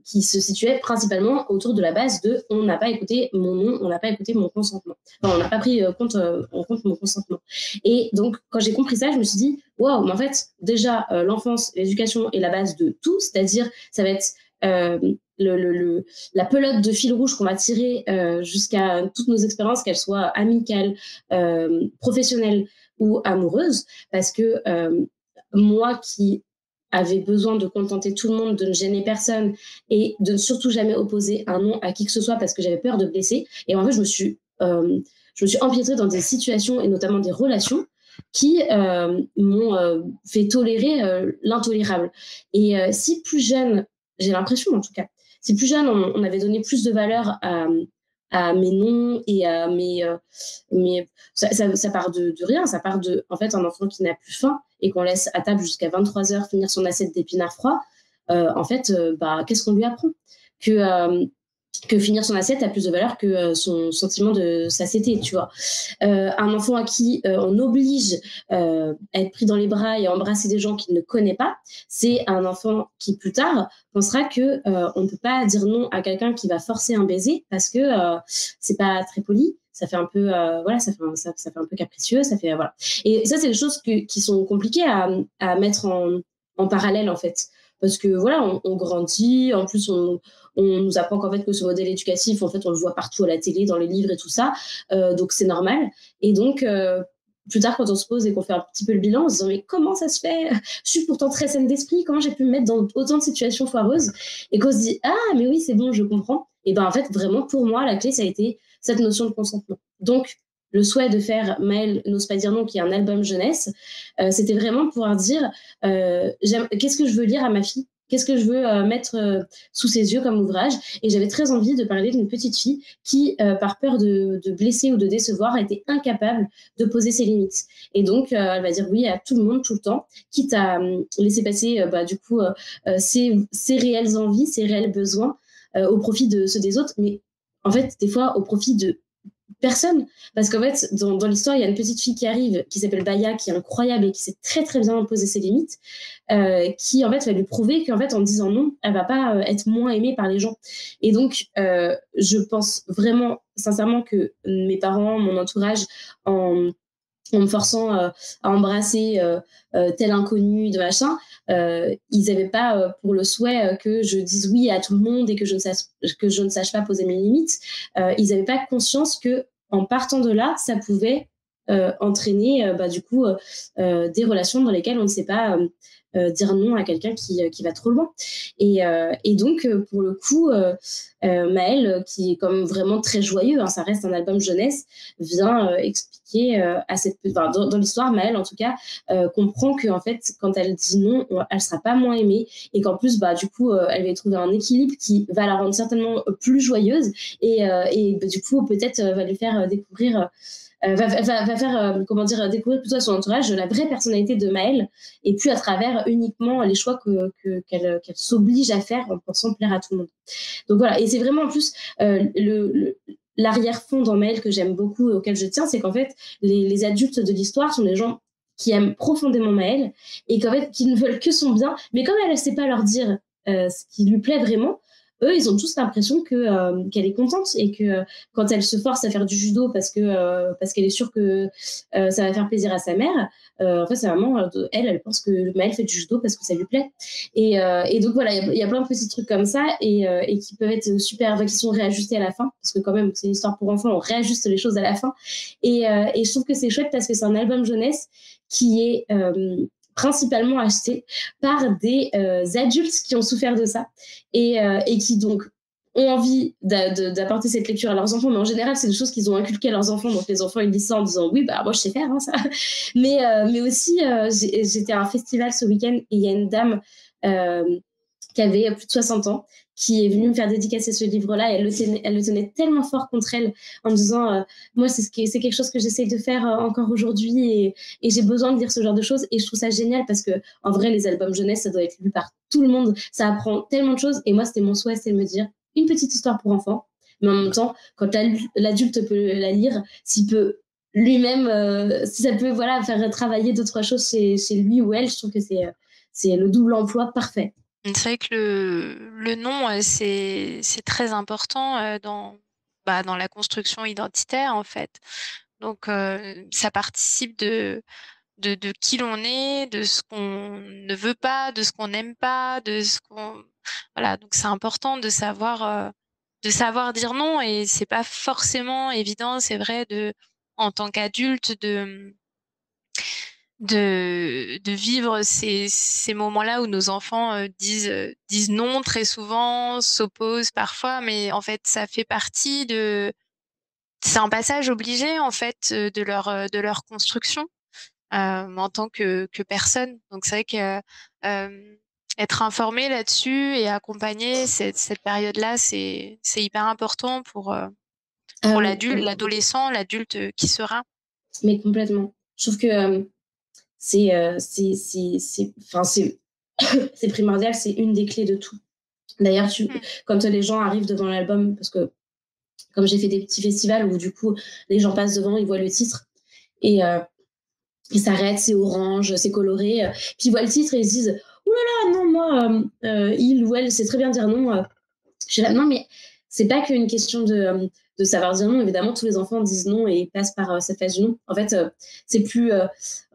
qui se situaient principalement autour de la base de on n'a pas écouté mon nom, on n'a pas écouté mon consentement. Enfin, on n'a pas pris en compte mon consentement. Et donc, quand j'ai compris ça, je me suis dit, waouh, mais en fait, déjà, l'enfance, l'éducation est la base de tout, c'est-à-dire, ça va être la pelote de fil rouge qu'on va tirer jusqu'à toutes nos expériences, qu'elles soient amicales, professionnelles ou amoureuses, parce que moi qui avait besoin de contenter tout le monde, de ne gêner personne et de ne surtout jamais opposer un non à qui que ce soit parce que j'avais peur de blesser. Et en fait, je me suis empiétrée dans des situations et notamment des relations qui m'ont fait tolérer l'intolérable. Et si plus jeune, j'ai l'impression en tout cas, si plus jeune on avait donné plus de valeur à mes noms et à ça part de rien, ça part de en fait un enfant qui n'a plus faim et qu'on laisse à table jusqu'à 23h finir son assiette d'épinards froids. En fait, qu'est-ce qu'on lui apprend? Que finir son assiette a plus de valeur que son sentiment de satiété, tu vois. Un enfant à qui on oblige à être pris dans les bras et à embrasser des gens qu'il ne connaît pas, c'est un enfant qui plus tard pensera que on ne peut pas dire non à quelqu'un qui va forcer un baiser parce que c'est pas très poli, ça fait un peu ça fait un peu capricieux, ça fait voilà. Et ça c'est des choses qui sont compliquées à mettre en parallèle en fait, parce que voilà, on grandit, en plus on nous apprend qu'en fait que ce modèle éducatif, en fait, on le voit partout à la télé, dans les livres et tout ça, donc c'est normal. Et donc, plus tard, quand on se pose et qu'on fait un petit peu le bilan, on se dit mais comment ça se fait? Je suis pourtant très saine d'esprit, comment j'ai pu me mettre dans autant de situations foireuses? Et qu'on se dit ah mais oui, c'est bon, je comprends. Et ben en fait, vraiment, pour moi, la clé, ça a été cette notion de consentement. Donc, le souhait de faire Maëlle n'ose pas dire non, qui est un album jeunesse, c'était vraiment pouvoir dire qu'est-ce que je veux lire à ma fille, qu'est-ce que je veux mettre sous ses yeux comme ouvrage. Et j'avais très envie de parler d'une petite fille qui, par peur de blesser ou de décevoir, était incapable de poser ses limites. Et donc, elle va dire oui à tout le monde, tout le temps, quitte à laisser passer ses réelles envies, ses réels besoins au profit de ceux des autres, mais en fait, des fois, au profit de personne. Parce qu'en fait, dans l'histoire, il y a une petite fille qui arrive, qui s'appelle Baya, qui est incroyable et qui sait très très bien poser ses limites, qui en fait va lui prouver qu'en fait, en disant non, elle va pas être moins aimée par les gens. Et donc, je pense vraiment, sincèrement, que mes parents, mon entourage, en me forçant à embrasser tel inconnu de machin, ils n'avaient pas pour le souhait que je dise oui à tout le monde et que je ne sache pas poser mes limites. Ils n'avaient pas conscience que en partant de là, ça pouvait entraîner des relations dans lesquelles on ne sait pas dire non à quelqu'un qui va trop loin. Et donc, pour le coup, Maëlle, qui est comme vraiment très joyeux, hein, ça reste un album jeunesse, vient expliquer dans l'histoire, Maëlle, en tout cas, comprend qu'en fait, quand elle dit non, elle sera pas moins aimée et qu'en plus, elle va y trouver un équilibre qui va la rendre certainement plus joyeuse et du coup, peut-être va lui faire découvrir va faire découvrir plutôt à son entourage la vraie personnalité de Maëlle et puis à travers uniquement les choix qu'elle s'oblige à faire en pensant plaire à tout le monde. Donc voilà, et c'est vraiment en plus l'arrière-fond dans Maëlle que j'aime beaucoup et auquel je tiens, c'est qu'en fait les adultes de l'histoire sont des gens qui aiment profondément Maëlle et qu'en fait qui ne veulent que son bien, mais comme elle ne sait pas leur dire ce qui lui plaît vraiment, eux, ils ont tous l'impression qu'elle est contente et que quand elle se force à faire du judo parce qu'elle est sûre que ça va faire plaisir à sa mère, en fait, c'est vraiment elle pense que Maëlle fait du judo parce que ça lui plaît. Et donc voilà, il y a plein de petits trucs comme ça et qui peuvent être super, qui sont réajustés à la fin parce que quand même, c'est une histoire pour enfants, on réajuste les choses à la fin. Et je trouve que c'est chouette parce que c'est un album jeunesse qui est principalement acheté par des adultes qui ont souffert de ça et qui donc ont envie d'apporter cette lecture à leurs enfants, mais en général, c'est des choses qu'ils ont inculquées à leurs enfants, donc les enfants, ils lisent ça en disant « oui, bah moi, je sais faire hein, ça ». Mais aussi, j'étais à un festival ce week-end et il y a une dame qui avait plus de 60 ans, qui est venue me faire dédicacer ce livre-là, et elle le tenait tellement fort contre elle, en me disant moi, c'est quelque chose que j'essaye de faire encore aujourd'hui, et j'ai besoin de lire ce genre de choses, et je trouve ça génial, parce que en vrai, les albums jeunesse, ça doit être lu par tout le monde, ça apprend tellement de choses, et moi, c'était mon souhait, c'était de me dire, une petite histoire pour enfants, mais en même temps, quand l'adulte peut la lire, s'il peut lui-même, si ça peut faire travailler deux, trois choses chez lui ou elle, je trouve que c'est le double emploi parfait. C'est vrai que le nom, c'est très important dans la construction identitaire, en fait. Donc, ça participe de qui l'on est, de ce qu'on ne veut pas, de ce qu'on n'aime pas, de ce qu'on... Voilà, donc c'est important de savoir dire non, et c'est pas forcément évident, c'est vrai, en tant qu'adulte, de vivre ces moments-là où nos enfants disent non très souvent, s'opposent parfois, mais en fait, ça fait partie c'est un passage obligé, en fait, de leur construction en tant que personne. Donc c'est vrai que être informé là-dessus et accompagner cette période-là, c'est hyper important pour l'adolescent, l'adulte qui sera. Mais complètement. Je trouve que c'est primordial, c'est une des clés de tout. D'ailleurs, quand les gens arrivent devant l'album, parce que comme j'ai fait des petits festivals où du coup les gens passent devant, ils voient le titre et ils s'arrêtent, c'est orange, c'est coloré, puis ils voient le titre et ils se disent « Ouh là là, non, moi, il ou elle sait très bien dire non ». Je suis là, non, mais c'est pas qu'une question de savoir dire non. Évidemment, tous les enfants disent non et passent par cette phase du non. En fait, c'est plus,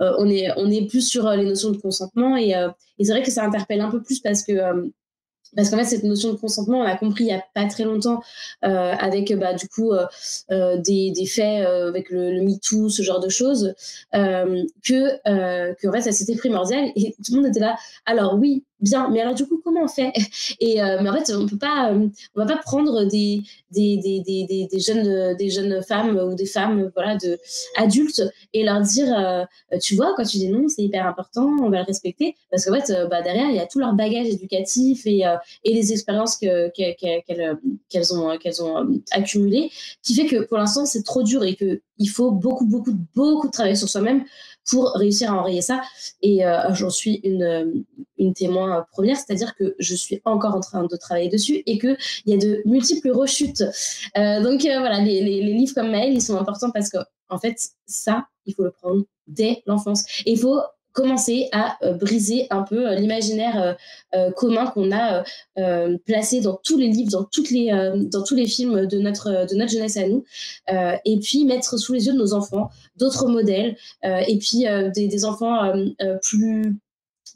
on est plus sur les notions de consentement et c'est vrai que ça interpelle un peu plus parce qu'en fait, cette notion de consentement, on l'a compris il n'y a pas très longtemps avec des faits avec le MeToo, ce genre de choses, que en fait, ça c'était primordial et tout le monde était là. Alors oui, bien, mais alors du coup, comment on fait? Mais en fait, on va pas prendre des jeunes femmes ou des femmes, voilà, adultes et leur dire, tu vois, quand tu dis non, c'est hyper important, on va le respecter. Parce qu'en fait, derrière, il y a tout leur bagage éducatif et les expériences qu'elles ont accumulées, qui fait que pour l'instant, c'est trop dur et qu'il faut beaucoup, beaucoup, beaucoup de travail sur soi-même pour réussir à enrayer ça. Et j'en suis une témoin première, c'est-à-dire que je suis encore en train de travailler dessus et qu'il y a de multiples rechutes. Voilà, les livres comme Maëlle, ils sont importants parce que, en fait, ça, il faut le prendre dès l'enfance. Et il faut commencer à briser un peu l'imaginaire commun qu'on a placé dans tous les livres, dans tous les films de notre jeunesse à nous, et puis mettre sous les yeux de nos enfants d'autres modèles, et puis des enfants plus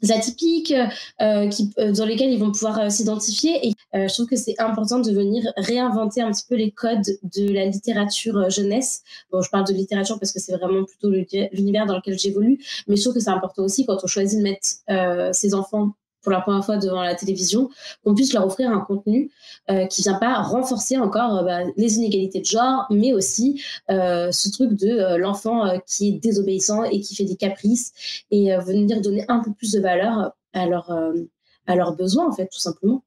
atypiques, dans lesquels ils vont pouvoir s'identifier. Et je trouve que c'est important de venir réinventer un petit peu les codes de la littérature jeunesse. Bon, je parle de littérature parce que c'est vraiment plutôt l'univers dans lequel j'évolue, mais je trouve que c'est important aussi quand on choisit de mettre ses enfants pour la première fois devant la télévision, qu'on puisse leur offrir un contenu qui vient pas renforcer encore les inégalités de genre, mais aussi ce truc de l'enfant qui est désobéissant et qui fait des caprices, et venir donner un peu plus de valeur à leurs besoins, en fait, tout simplement.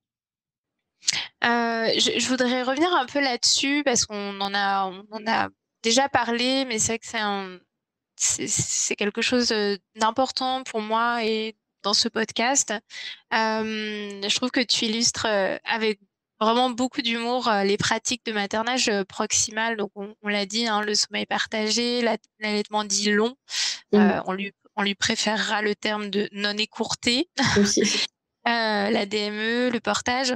Je voudrais revenir un peu là-dessus parce qu'on en a déjà parlé, mais c'est vrai que c'est quelque chose d'important pour moi et dans ce podcast. Je trouve que tu illustres avec vraiment beaucoup d'humour les pratiques de maternage proximal. Donc on l'a dit, hein, le sommeil partagé, l'allaitement dit long. On lui préférera le terme de non écourté. La DME, le portage.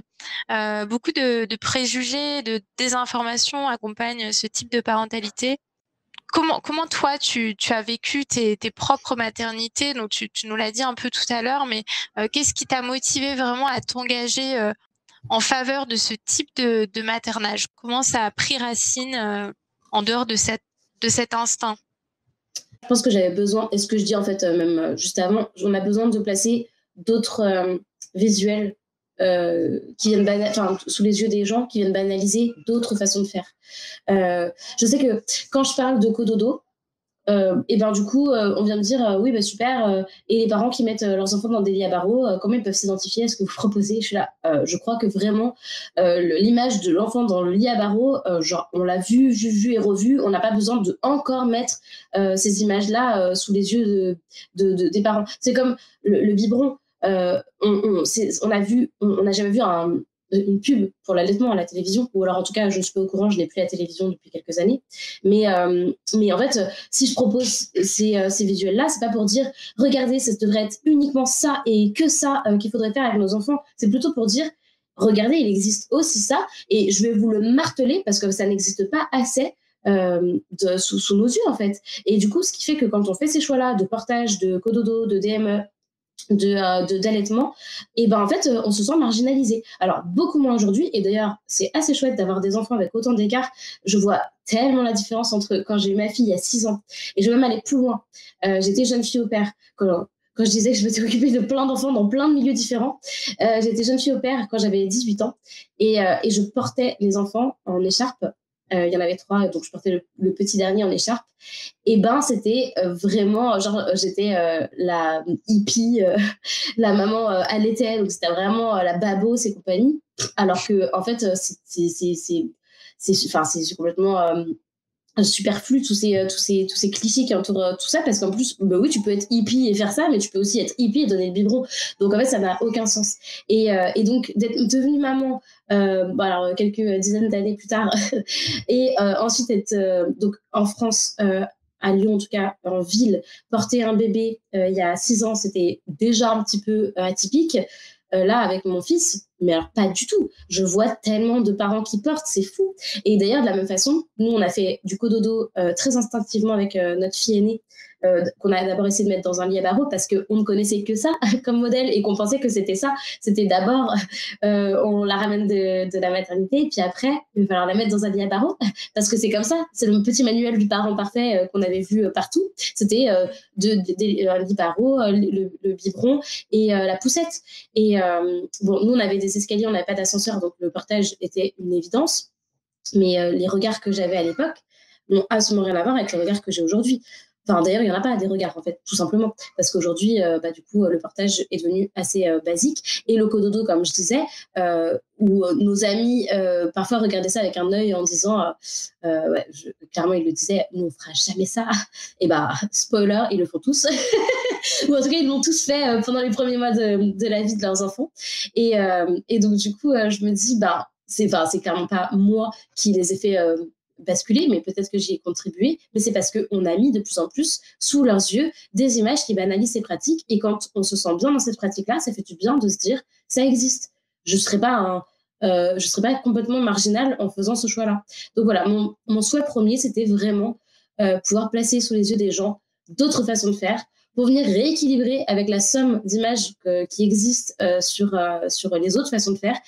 Beaucoup de préjugés, de désinformation accompagnent ce type de parentalité. Comment toi, tu as vécu tes propres maternités? Donc, tu nous l'as dit un peu tout à l'heure, mais qu'est-ce qui t'a motivé vraiment à t'engager en faveur de ce type de maternage? Comment ça a pris racine en dehors de cet instinct? Je pense que j'avais besoin, et ce que je dis en fait même juste avant, on a besoin de placer d'autres visuels qui viennent sous les yeux des gens, qui viennent banaliser d'autres façons de faire. Je sais que quand je parle de cododo, et ben du coup, on vient me dire oui, bah super, et les parents qui mettent leurs enfants dans des lits à barreaux, comment ils peuvent s'identifier à ce que vous proposez? Je suis là, je crois que vraiment, l'image de l'enfant dans le lit à barreaux, genre, on l'a vu et revu, on n'a pas besoin de encore mettre ces images-là sous les yeux des parents. C'est comme le biberon. On n'a jamais vu une pub pour l'allaitement à la télévision, ou alors en tout cas je ne suis pas au courant, je n'ai plus la télévision depuis quelques années, mais en fait si je propose ces visuels-là, c'est pas pour dire regardez, ça devrait être uniquement ça et que ça qu'il faudrait faire avec nos enfants, c'est plutôt pour dire regardez, il existe aussi ça, et je vais vous le marteler parce que ça n'existe pas assez sous nos yeux en fait. Et du coup, ce qui fait que quand on fait ces choix-là de portage, de cododo, de DME, d'allaitement, et ben en fait on se sent marginalisé. Alors beaucoup moins aujourd'hui, et d'ailleurs c'est assez chouette d'avoir des enfants avec autant d'écart. Je vois tellement la différence entre quand j'ai eu ma fille il y a 6 ans, et je vais même aller plus loin. J'étais jeune fille au père quand je disais que je m'étais occupée de plein d'enfants dans plein de milieux différents. J'étais jeune fille au père quand j'avais 18 ans, et je portais les enfants en écharpe. Il y en avait 3, donc je portais le petit dernier en écharpe. Et ben c'était vraiment genre j'étais la hippie, la maman allaitait, donc c'était vraiment la babos et compagnie, alors que en fait c'est complètement superflu tous ces clichés qui entourent tout ça, parce qu'en plus bah oui, tu peux être hippie et faire ça, mais tu peux aussi être hippie et donner le biberon, donc en fait ça n'a aucun sens. Et donc d'être devenue maman alors quelques dizaines d'années plus tard et ensuite être donc en France, à Lyon en tout cas, en ville, porter un bébé il y a 6 ans, c'était déjà un petit peu atypique. Là, avec mon fils, mais alors pas du tout. Je vois tellement de parents qui portent, c'est fou. Et d'ailleurs, de la même façon, nous, on a fait du cododo très instinctivement avec notre fille aînée qu'on a d'abord essayé de mettre dans un lit à barreaux parce qu'on ne connaissait que ça comme modèle et qu'on pensait que c'était ça. C'était d'abord, on la ramène de la maternité et puis après, il va falloir la mettre dans un lit à barreaux parce que c'est comme ça. C'est le petit manuel du parent parfait qu'on avait vu partout. C'était un lit à barreaux, le biberon et la poussette. Et bon, nous, on avait des escaliers, on n'avait pas d'ascenseur, donc le portage était une évidence. Mais les regards que j'avais à l'époque n'ont absolument rien à voir avec les regards que j'ai aujourd'hui. Enfin, d'ailleurs, il n'y en a pas des regards, en fait, tout simplement. Parce qu'aujourd'hui, du coup, le portage est devenu assez basique. Et le cododo, comme je disais, où nos amis parfois regardaient ça avec un œil en disant, clairement, ils le disaient, nous, on ne fera jamais ça. Et spoiler, ils le font tous. Ou en tout cas, ils l'ont tous fait pendant les premiers mois de la vie de leurs enfants. Et donc, du coup, je me dis, c'est clairement pas moi qui les ai fait basculer, mais peut-être que j'y ai contribué, mais c'est parce qu'on a mis de plus en plus sous leurs yeux des images qui banalisent ces pratiques, et quand on se sent bien dans cette pratique-là, ça fait du bien de se dire, ça existe. Je ne serais pas complètement marginale en faisant ce choix-là. Donc voilà, mon souhait premier, c'était vraiment pouvoir placer sous les yeux des gens d'autres façons de faire, pour venir rééquilibrer avec la somme d'images qui existent sur les autres façons de faire.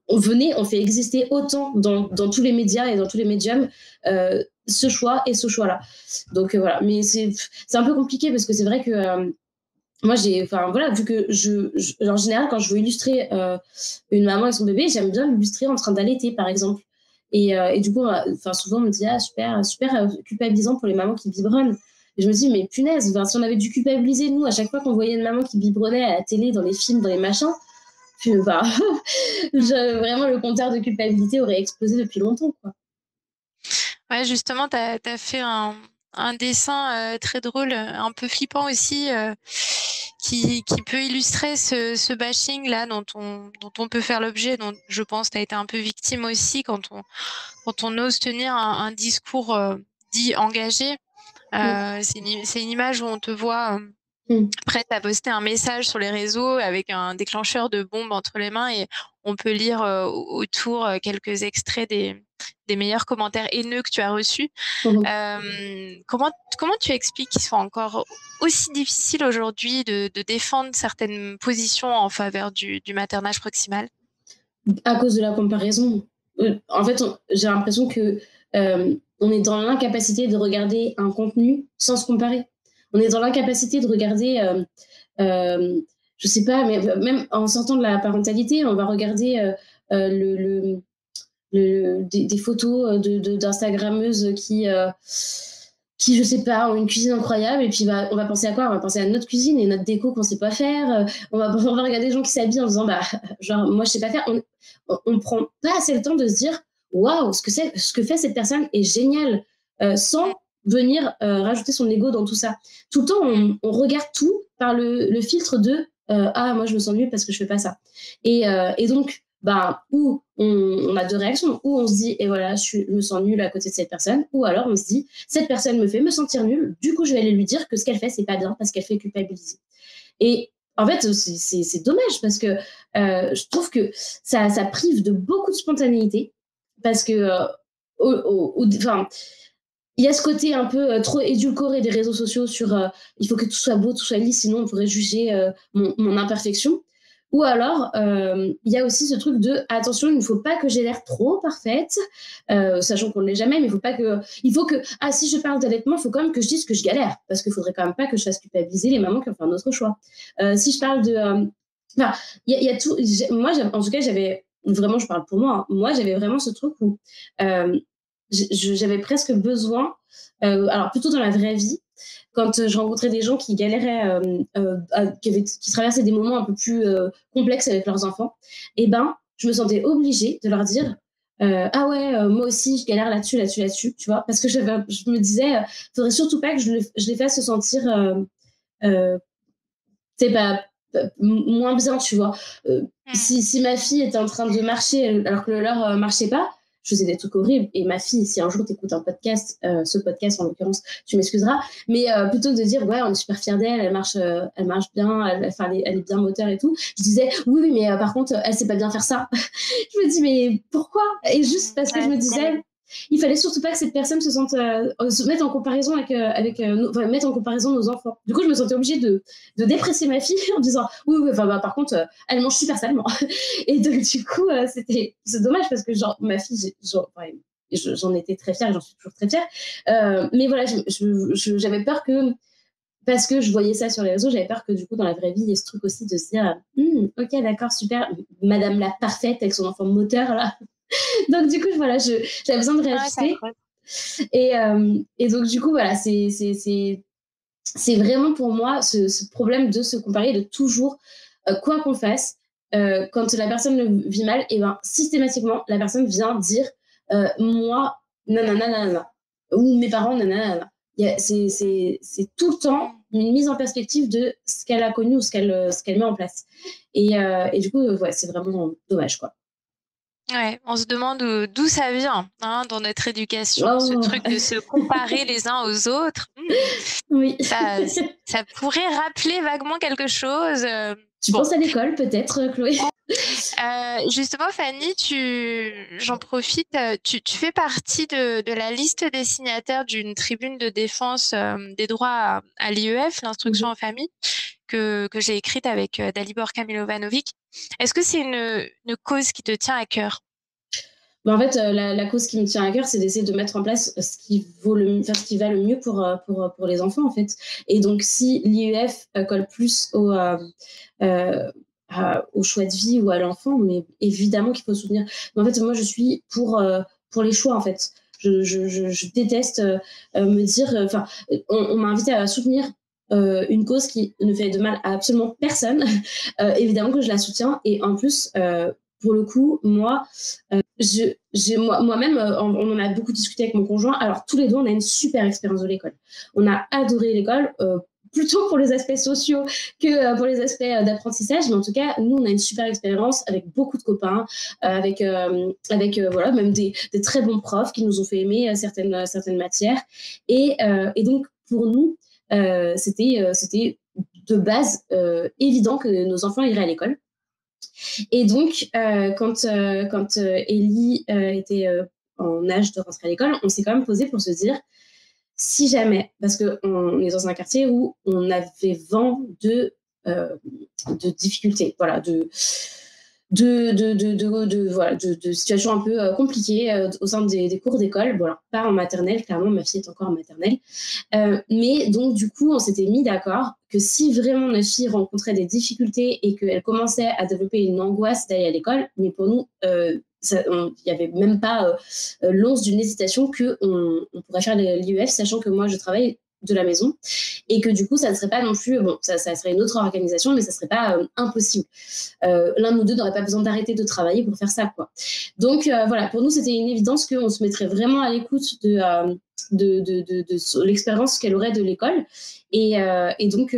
On fait exister autant dans tous les médias et dans tous les médiums ce choix et ce choix-là. Donc voilà, mais c'est un peu compliqué parce que c'est vrai que moi vu que en général quand je veux illustrer une maman et son bébé, j'aime bien l'illustrer en train d'allaiter par exemple. Et du coup, souvent on me dit super culpabilisant pour les mamans qui biberonnent. Et je me dis, mais punaise, si on avait dû culpabiliser, nous, à chaque fois qu'on voyait une maman qui biberonnait à la télé, dans les films, dans les machins, vraiment, le compteur de culpabilité aurait explosé depuis longtemps, quoi. Ouais, justement, tu as fait un dessin très drôle, un peu flippant aussi, qui peut illustrer ce bashing-là dont on peut faire l'objet, dont je pense tu as été un peu victime aussi quand on ose tenir un discours dit engagé. C'est une image où on te voit prête à poster un message sur les réseaux avec un déclencheur de bombe entre les mains, et on peut lire autour quelques extraits des meilleurs commentaires haineux que tu as reçus. Comment tu expliques qu'il soit encore aussi difficile aujourd'hui de défendre certaines positions en faveur du maternage proximal? À cause de la comparaison. En fait, j'ai l'impression que on est dans l'incapacité de regarder un contenu sans se comparer. On est dans l'incapacité de regarder, je sais pas, mais même en sortant de la parentalité, on va regarder des photos d'Instagrammeuses qui, je sais pas, ont une cuisine incroyable, et puis on va penser à quoi? On va penser à notre cuisine et notre déco qu'on sait pas faire. On va regarder des gens qui s'habillent en disant, genre, moi je sais pas faire. On prend pas assez le temps de se dire, waouh, ce que fait cette personne est génial, sans venir rajouter son ego dans tout ça. Tout le temps, on regarde tout par le filtre de moi je me sens nulle parce que je fais pas ça. Et donc, ou on a deux réactions, ou on se dit, et voilà, je me sens nulle à côté de cette personne, ou alors on se dit, cette personne me fait me sentir nulle, du coup je vais aller lui dire que ce qu'elle fait c'est pas bien parce qu'elle fait culpabiliser. Et en fait, c'est dommage parce que je trouve que ça prive de beaucoup de spontanéité, parce que il y a ce côté un peu trop édulcoré des réseaux sociaux sur il faut que tout soit beau, tout soit lisse, sinon on pourrait juger mon imperfection. Ou alors, il y a aussi ce truc de attention, il ne faut pas que j'ai l'air trop parfaite, sachant qu'on ne l'est jamais, mais il faut que si je parle d'allaitement, il faut quand même que je dise que je galère, parce qu'il ne faudrait quand même pas que je fasse culpabiliser les mamans qui ont fait un autre choix. Si je parle de... il y a tout... Moi, en tout cas, j'avais... Vraiment, je parle pour moi. Hein, moi, j'avais vraiment ce truc où j'avais presque besoin, alors plutôt dans la vraie vie, quand je rencontrais des gens qui galéraient, qui traversaient des moments un peu plus complexes avec leurs enfants, je me sentais obligée de leur dire moi aussi je galère là-dessus, tu vois, parce que je me disais, faudrait surtout pas que je les fasse se sentir moins bien, tu vois. Si ma fille était en train de marcher alors que le leur marchait pas, je faisais des trucs horribles. Et ma fille, si un jour t'écoutes un podcast, ce podcast en l'occurrence, tu m'excuseras, mais plutôt que de dire ouais, on est super fiers d'elle, elle marche bien, elle est bien moteur et tout, je disais oui, mais par contre, elle sait pas bien faire ça. Je me dis mais pourquoi? Et juste parce que je me disais, il fallait surtout pas que cette personne se mette en comparaison mettre en comparaison nos enfants. Du coup, je me sentais obligée de déprécier ma fille en disant oui, par contre, elle mange super salement. Et donc, du coup, c'est dommage parce que genre, ma fille, j'en étais très fière, j'en suis toujours très fière. Mais voilà, j'avais peur que, parce que je voyais ça sur les réseaux, j'avais peur que du coup, dans la vraie vie, il y ait ce truc aussi de se dire ok, d'accord, super, madame la parfaite avec son enfant moteur là. Donc, du coup, voilà, j'avais besoin de réajuster. Et donc, du coup, voilà, c'est vraiment pour moi ce problème de se comparer, de toujours, quoi qu'on fasse, quand la personne le vit mal, et ben systématiquement, la personne vient dire moi, nanana, nanana, ou mes parents, nanana. C'est tout le temps une mise en perspective de ce qu'elle a connu ou ce qu'elle met en place. Et du coup, ouais, c'est vraiment dommage, quoi. Ouais, on se demande d'où ça vient dans notre éducation, ce truc de se comparer les uns aux autres. Oui. Ça pourrait rappeler vaguement quelque chose. Tu penses à l'école, peut-être, Chloé? Justement, Fanny, j'en profite, tu fais partie de la liste des signataires d'une tribune de défense des droits à l'IEF, l'instruction en famille, que j'ai écrite avec Dalibor Kamilovanovic. Est-ce que c'est une cause qui te tient à cœur? En fait, la cause qui me tient à cœur, c'est d'essayer de mettre en place ce qui va le mieux pour les enfants, en fait. Et donc, si l'IEF colle plus au choix de vie ou à l'enfant, mais évidemment qu'il faut soutenir. Mais en fait, moi, je suis pour les choix, en fait. Je déteste me dire... on m'a invité à soutenir une cause qui ne fait de mal à absolument personne. Évidemment que je la soutiens. Et en plus, pour le coup, moi, moi-même, on en a beaucoup discuté avec mon conjoint. Alors, tous les deux, on a une super expérience de l'école. On a adoré l'école, plutôt pour les aspects sociaux que pour les aspects d'apprentissage. Mais en tout cas, nous, on a une super expérience avec beaucoup de copains, avec voilà, même des très bons profs qui nous ont fait aimer certaines matières. Et donc, pour nous, c'était de base évident que nos enfants iraient à l'école. Et donc, quand Ellie était en âge de rentrer à l'école, on s'est quand même posé pour se dire, si jamais, parce qu'on est dans un quartier où on avait vent de difficultés, voilà, de situations un peu compliquées au sein des cours d'école. Bon, alors, pas en maternelle, clairement, ma fille est encore en maternelle. Mais donc, du coup, on s'était mis d'accord que si vraiment notre fille rencontrait des difficultés et qu'elle commençait à développer une angoisse d'aller à l'école, mais pour nous, il n'y avait même pas l'once d'une hésitation qu'on pourrait faire l'IEF, sachant que moi, je travaille de la maison et que du coup, ça ne serait pas non plus, bon, ça serait une autre organisation, mais ça ne serait pas impossible. L'un de nous deux n'aurait pas besoin d'arrêter de travailler pour faire ça, quoi. Donc, voilà, pour nous, c'était une évidence qu'on se mettrait vraiment à l'écoute de l'expérience qu'elle aurait de l'école. Et donc,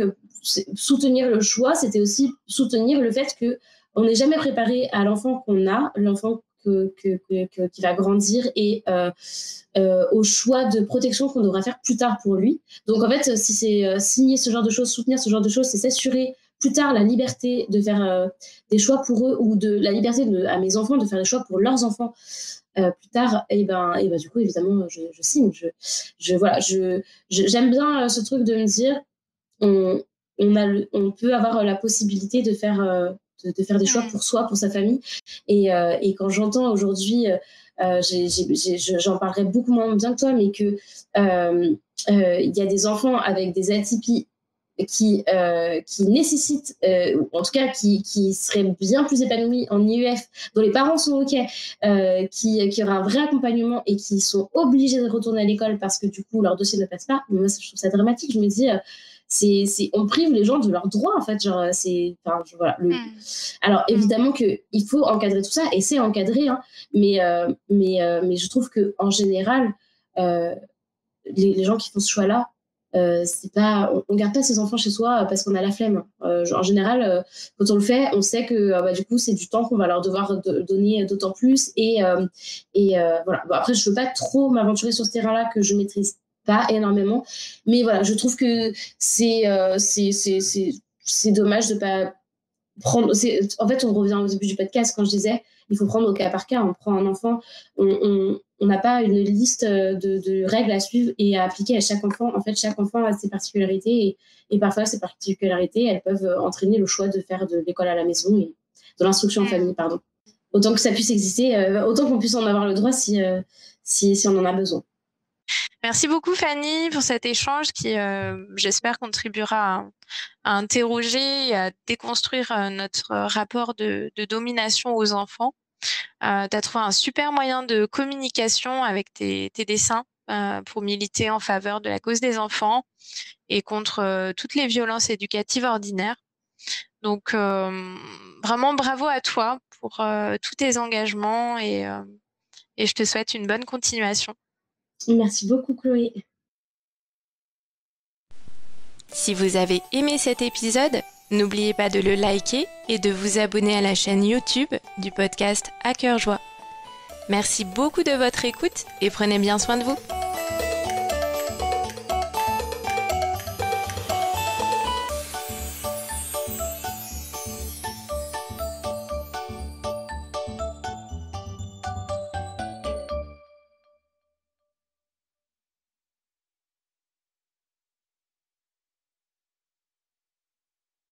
soutenir le choix, c'était aussi soutenir le fait qu'on n'est jamais préparé à l'enfant qu'on a, l'enfant qui va grandir et au choix de protection qu'on devra faire plus tard pour lui. Donc, en fait, si c'est signer ce genre de choses, soutenir ce genre de choses, c'est s'assurer plus tard la liberté de faire des choix pour eux, ou de la liberté à mes enfants de faire des choix pour leurs enfants plus tard. Et ben du coup, évidemment, je signe. J'aime bien ce truc de me dire, on peut avoir la possibilité de faire des choix pour soi, pour sa famille. Et quand j'entends aujourd'hui, j'en parlerai beaucoup moins bien que toi, mais que y a des enfants avec des atypies qui nécessitent, en tout cas qui seraient bien plus épanouis en IEF, dont les parents sont OK, qui aura un vrai accompagnement et qui sont obligés de retourner à l'école parce que du coup leur dossier ne passe pas. Mais moi, je trouve ça dramatique. Je me dis, on prive les gens de leurs droits, en fait. Genre, voilà. Alors, évidemment qu'il faut encadrer tout ça, et c'est encadré, hein, mais je trouve qu'en général, les gens qui font ce choix-là, c'est pas, on garde pas ses enfants chez soi parce qu'on a la flemme. En général, quand on le fait, on sait que du coup, c'est du temps qu'on va leur devoir donner d'autant plus. Et voilà. Bon, après, je veux pas trop m'aventurer sur ce terrain-là que je maîtrise pas énormément, mais voilà, je trouve que c'est dommage de pas prendre. En fait, on revient au début du podcast quand je disais, il faut prendre au cas par cas. On prend un enfant, on n'a pas une liste de règles à suivre et à appliquer à chaque enfant. En fait, chaque enfant a ses particularités et parfois, ces particularités, elles peuvent entraîner le choix de faire de l'école à la maison et de l'instruction en famille, pardon. Autant que ça puisse exister, autant qu'on puisse en avoir le droit si on en a besoin. Merci beaucoup Fanny pour cet échange qui, j'espère, contribuera à interroger et à déconstruire notre rapport de domination aux enfants. Tu as trouvé un super moyen de communication avec tes dessins pour militer en faveur de la cause des enfants et contre toutes les violences éducatives ordinaires. Donc, vraiment bravo à toi pour tous tes engagements et je te souhaite une bonne continuation. Merci beaucoup, Chloé. Si vous avez aimé cet épisode, n'oubliez pas de le liker et de vous abonner à la chaîne YouTube du podcast À Cœur Joie. Merci beaucoup de votre écoute et prenez bien soin de vous.